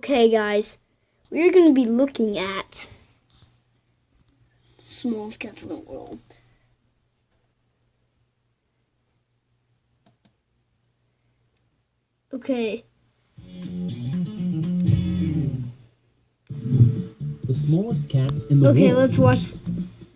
Okay, guys, we're going to be looking at smallest cats in the world. Okay. The smallest cats in the world. Okay, let's watch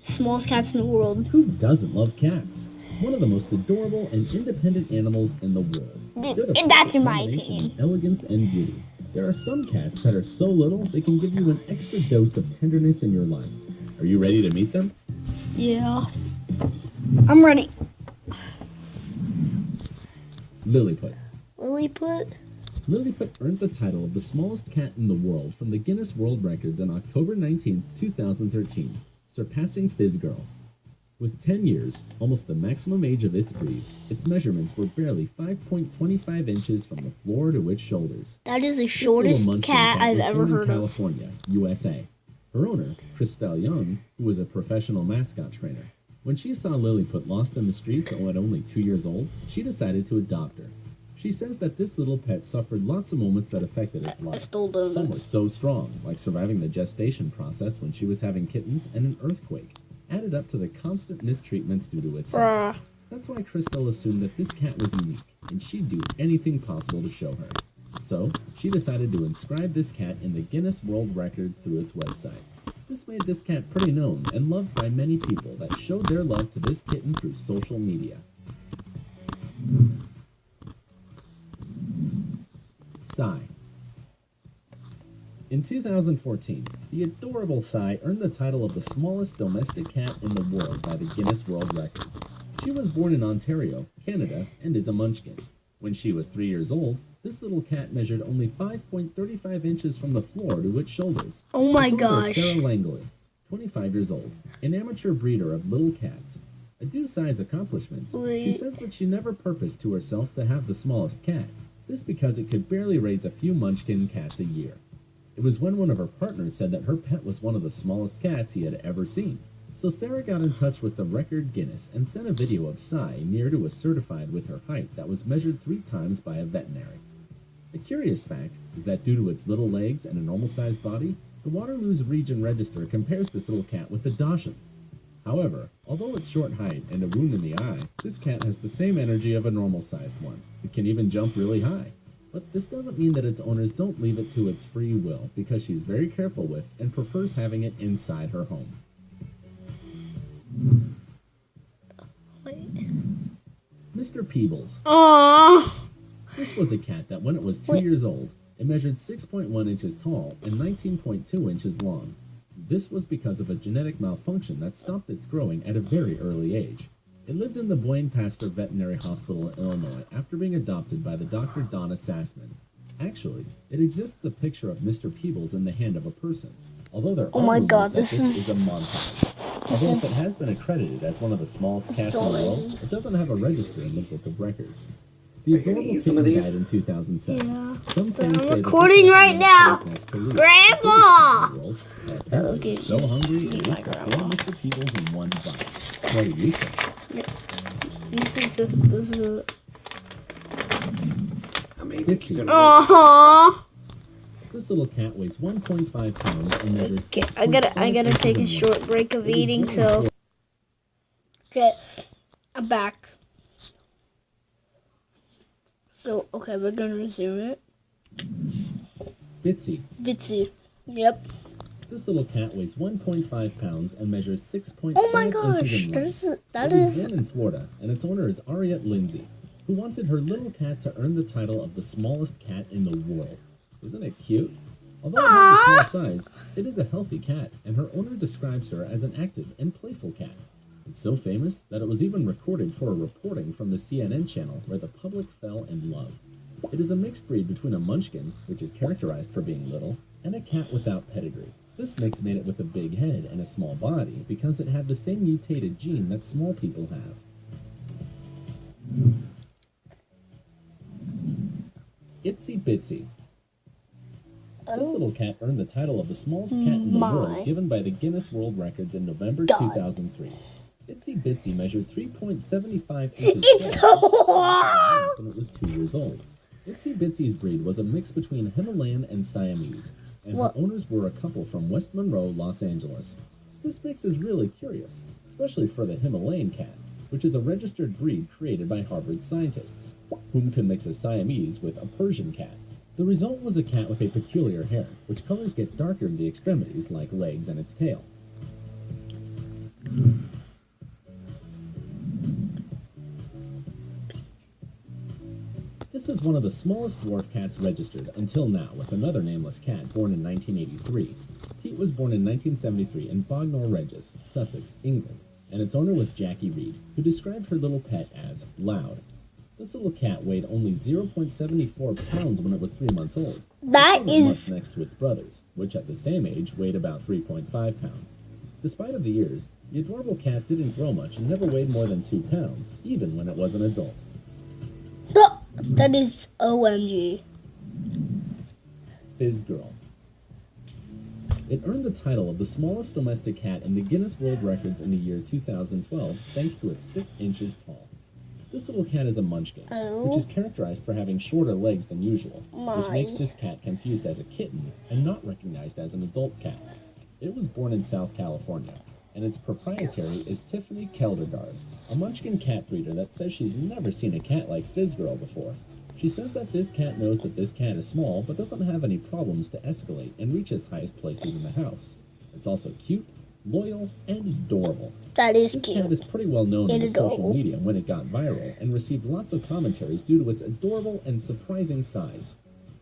smallest cats in the world. Who doesn't love cats? One of the most adorable and independent animals in the world. They're the And that's perfect in my combination opinion. of elegance and beauty. There are some cats that are so little they can give you an extra dose of tenderness in your life. Are you ready to meet them? Yeah. I'm ready. Lilliput. Lilliput? Lilliput earned the title of the smallest cat in the world from the Guinness World Records on October 19, 2013, surpassing Fizzgirl. With 10 years, almost the maximum age of its breed, its measurements were barely 5.25 inches from the floor to its shoulders. That is the This little shortest munchkin cat I've was ever born in heard of. California, USA. Her owner, Christelle Young, who was a professional mascot trainer. When she saw Lilliput lost in the streets at only 2 years old, she decided to adopt her. She says that this little pet suffered lots of moments that affected its I life. stole Some were donuts. so strong, like surviving the gestation process when she was having kittens and an earthquake, added up to the constant mistreatments due to its size. Bruh. That's why Crystal assumed that this cat was unique, and she'd do anything possible to show her. So, she decided to inscribe this cat in the Guinness World Record through its website. This made this cat pretty known and loved by many people that showed their love to this kitten through social media. Sai. In 2014, the adorable Sai earned the title of the smallest domestic cat in the world by the Guinness World Records. She was born in Ontario, Canada, and is a munchkin. When she was 3 years old, this little cat measured only 5.35 inches from the floor to its shoulders. Oh my Its owner is gosh. Sarah Langley, 25 years old, an amateur breeder of little cats. Due Sai's accomplishments, she Wait. says that she never purposed to herself to have the smallest cat. This because it could barely raise a few munchkin cats a year. It was when one of her partners said that her pet was one of the smallest cats he had ever seen. So Sarah got in touch with the record Guinness and sent a video of Sai near to a certified with her height that was measured 3 times by a veterinary. A curious fact is that due to its little legs and a normal-sized body, the Waterloo's Region Register compares this little cat with a Dachshund. However, although its short height and a wound in the eye, this cat has the same energy of a normal-sized one. It can even jump really high. But this doesn't mean that its owners don't leave it to its free will, because she's very careful with and prefers having it inside her home. Wait. Mr. Peebles. Aww. This was a cat that when it was 2 Wait. years old, it measured 6.1 inches tall and 19.2 inches long. This was because of a genetic malfunction that stopped its growing at a very early age. It lived in the Blaine Pastor Veterinary Hospital in Illinois after being adopted by the Dr. Donna Sassman. Actually, it exists a picture of Mr. Peebles in the hand of a person, although there Oh are my rumors God, that this is is- a montage. Although if it has been accredited as one of the smallest cats in the world, it doesn't have a register in the Book of Records. The Are you gonna adorable eat some of kitten these? died in 2007. Yeah. Some fans I'm say that this recording cat right is now. placed next to Luke, Grandpa! the biggest cat in the world, that apparently Okay. was so hungry it Eat my ate the grandma. whole Mr. Peebles in one bite. What do you think? This is a... I mean, Dixie. you're gonna Aww. This little cat weighs 1.5 pounds and measures Okay, 6.5 I gotta take a inches in short length. break of It is eating, born so... in Okay, I'm back. So, okay, we're gonna resume it. Bitsy. Bitsy. Yep. This little cat weighs 1.5 pounds and measures 6.5 Oh my inches gosh, in length. that It was is... born in Florida, and its owner is Ariette Lindsay, who wanted her little cat to earn the title of the smallest cat in the world. Isn't it cute? Although it has a small size, it is a healthy cat, and her owner describes her as an active and playful cat. It's so famous that it was even recorded for a reporting from the CNN channel where the public fell in love. It is a mixed breed between a munchkin, which is characterized for being little, and a cat without pedigree. This mix made it with a big head and a small body because it had the same mutated gene that small people have. Itsy Bitsy. This little cat earned the title of the smallest cat in the My world given by the Guinness World Records in November God. 2003. Itsy Bitsy measured 3.75 inches It's tall so... when it was 2 years old. Itsy Bitsy's breed was a mix between Himalayan and Siamese, and What? her owners were a couple from West Monroe, Los Angeles. This mix is really curious, especially for the Himalayan cat, which is a registered breed created by Harvard scientists, whom could mix a Siamese with a Persian cat. The result was a cat with a peculiar hair, which colors get darker in the extremities like legs and its tail. This is one of the smallest dwarf cats registered until now, with another nameless cat born in 1983. Pete was born in 1973 in Bognor Regis, Sussex, England, and its owner was Jackie Reed, who described her little pet as loud. This little cat weighed only 0.74 pounds when it was 3 months old. That It wasn't is much next to its brothers, which at the same age weighed about 3.5 pounds. Despite of the years, the adorable cat didn't grow much and never weighed more than 2 pounds, even when it was an adult. oh, that is OMG. Fizz Girl. It earned the title of the smallest domestic cat in the Guinness World Records in the year 2012 thanks to its 6 inches tall. This little cat is a munchkin, which is characterized for having shorter legs than usual, which makes this cat confused as a kitten and not recognized as an adult cat. It was born in South California, and its proprietary is Tiffany Keldergaard, a munchkin cat breeder that says she's never seen a cat like Fizz Girl before. She says that this cat knows that this cat is small but doesn't have any problems to escalate and reach its highest places in the house. It's also cute, loyal, and adorable. That is This cute. cat is pretty well known in And the social adorable. media when it got viral and received lots of commentaries due to its adorable and surprising size.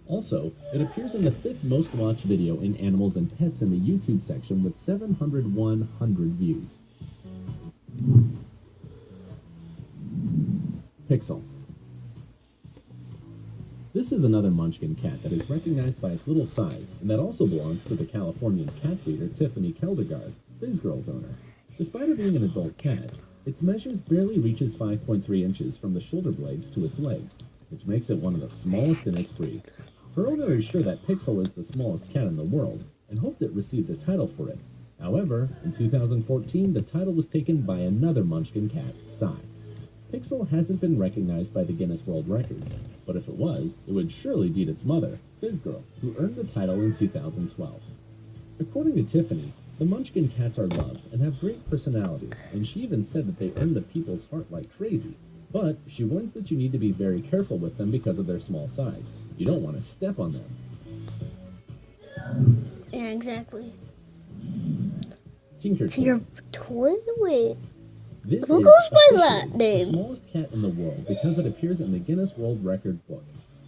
Also, it appears in the 5th most watched video in animals and pets in the YouTube section with 701,000 views. Pixel. This is another munchkin cat that is recognized by its little size and that also belongs to the Californian cat breeder Tiffany Keldergaard, Fizz Girl's owner. Despite it being an adult cat, its measures barely reaches 5.3 inches from the shoulder blades to its legs, which makes it one of the smallest in its breed. Her owner is sure that Pixel is the smallest cat in the world and hoped it received a title for it. However, in 2014, the title was taken by another munchkin cat, Psy. Pixel hasn't been recognized by the Guinness World Records, but if it was, it would surely beat its mother, Fizz Girl, who earned the title in 2012. According to Tiffany, the munchkin cats are loved and have great personalities, and she even said that they earn the people's heart like crazy. But she warns that you need to be very careful with them because of their small size. You don't want to step on them. Yeah, exactly. Tinker To Toy. your toilet. This Who is goes by officially that the name? smallest cat in the world because it appears in the Guinness World Record book.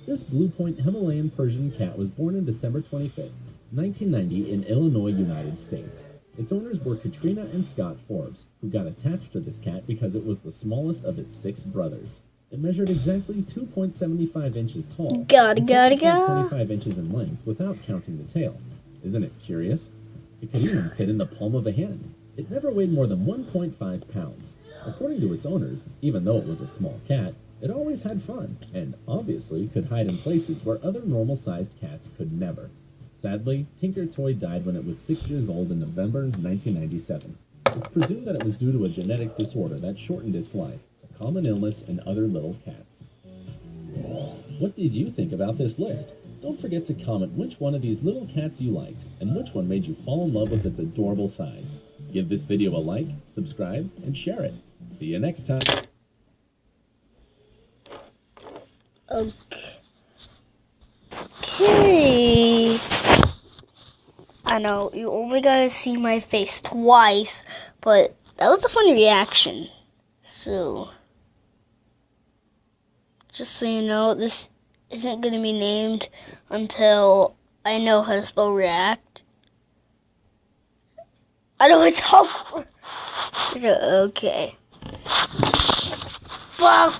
This Blue Point Himalayan Persian cat was born on December 25th, 1990 in Illinois, United States. Its owners were Katrina and Scott Forbes, who got attached to this cat because it was the smallest of its 6 brothers. It measured exactly 2.75 inches tall Gotta, and gotta, 7.25 inches in length without counting the tail. Isn't it curious? It could even fit in the palm of a hand. It never weighed more than 1.5 pounds. According to its owners, even though it was a small cat, it always had fun, and obviously could hide in places where other normal-sized cats could never. Sadly, Tinker Toy died when it was 6 years old in November 1997. It's presumed that it was due to a genetic disorder that shortened its life, a common illness in other little cats. What did you think about this list? Don't forget to comment which one of these little cats you liked, and which one made you fall in love with its adorable size. Give this video a like, subscribe, and share it. See you next time. Okay. I know, you only gotta see my face twice, but that was a funny reaction. So, just so you know, this isn't gonna be named until I know how to spell react. I know it's awkward. Okay. Fuck.